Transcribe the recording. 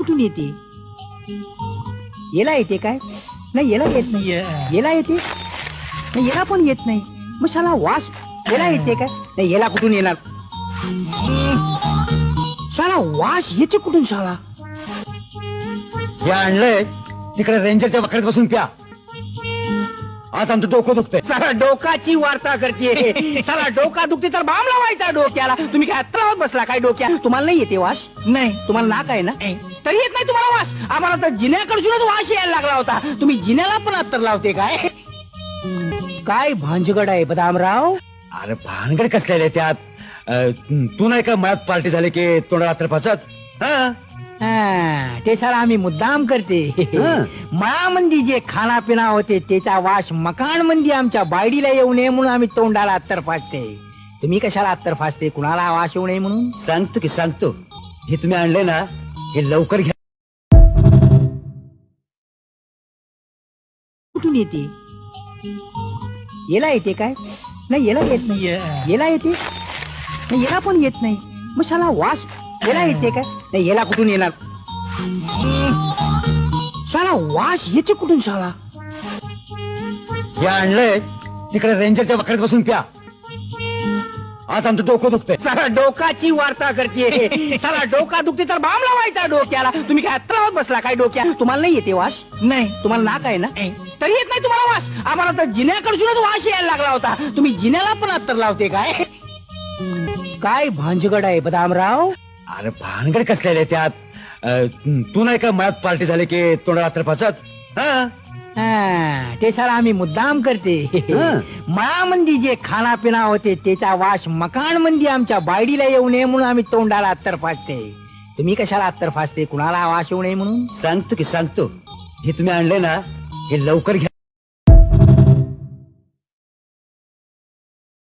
कुठून येते? याला येते काय? नाही याला येत नाही. याला येते नाही, याला पण येत नाही. मग शाला वास याला येते काय? नाही याला कुठून येणार? शाला वास येते कुठून शाला? हे आणलंय तिकडे रेंजरच्या वखरात बसून प्या. आज आमचं डोकं दुखतंय. साला डोकाची वार्ता करते. साला डोका दुखते तर बाम लावायचा डोक्याला. तुम्ही काय अत्तरावत बसला काय डोक्या? तुम्हाला नाही येते वास? नाही. तुम्हाला नाक आहे ना? तरी येत नाही तुम्हाला वास? आम्हाला तर जिन्याकडूनच वास यायला लागला होता. तुम्ही जिन्याला पण अत्तर लावते काय? काय भांजगड आहे बदामराव? अरे भानगड कसलेले त्यात? तू नाही का मळ्यात पार्टी झाली की तोंडाला अत्तर फासत? ते साला आम्ही मुद्दाम करते. मळामंदी जे खाना पिना होते त्याचा वास मकान मंदी आमच्या बायडीला येऊ नये म्हणून आम्ही तोंडाला अत्तर फासते. तुम्ही कशाला अत्तर फासते? कुणाला वास येऊ नये म्हणून? सांगतो की सांगतो. हे तुम्ही आणले ना हे लवकर घ्या. कुठून येते? याला येते काय? नाही याला येत नाही. याला येते नाही, याला पण येत नाही. मग शाला वास याला येते काय? नाही याला कुठून येणार? शाला वास येते कुठून शाला? हे आणलंय तिकडे रेंजरच्या वखरात बसून प्या. आज आमचं डोकं दुखतंय. साला डोकाची वार्ता करते. साला डोका दुखते तर बाम लावायचा डोक्याला. तुम्ही काय अत्तरावत बसला काय डोक्या? तुम्हाला नाही येते वास? नाही. तुम्हाला नाक आहे ना? तरी येत नाही तुम्हाला वास? आम्हाला तर जिन्याकडूनच वास यायला लागला होता. तुम्ही जिन्याला पण अत्तर लावते काय? काय भांजगड आहे बदामराव? अरे भानगड कसलेले त्यात? तू नाही का मळ्यात पार्टी झाली की तोंडाला अत्तर फासत? ते साला आम्ही मुद्दाम करते. मळामंदी जे खाना पिना होते त्याचा वास मकान मंदी आमच्या बायडीला येऊ नये म्हणून आम्ही तोंडाला अत्तर फासते. तुम्ही कशाला अत्तर फासते? कुणाला वास येऊ नये म्हणून? सांगतो की सांगतो. हे तुम्ही आणले ना हे लवकर घ्या.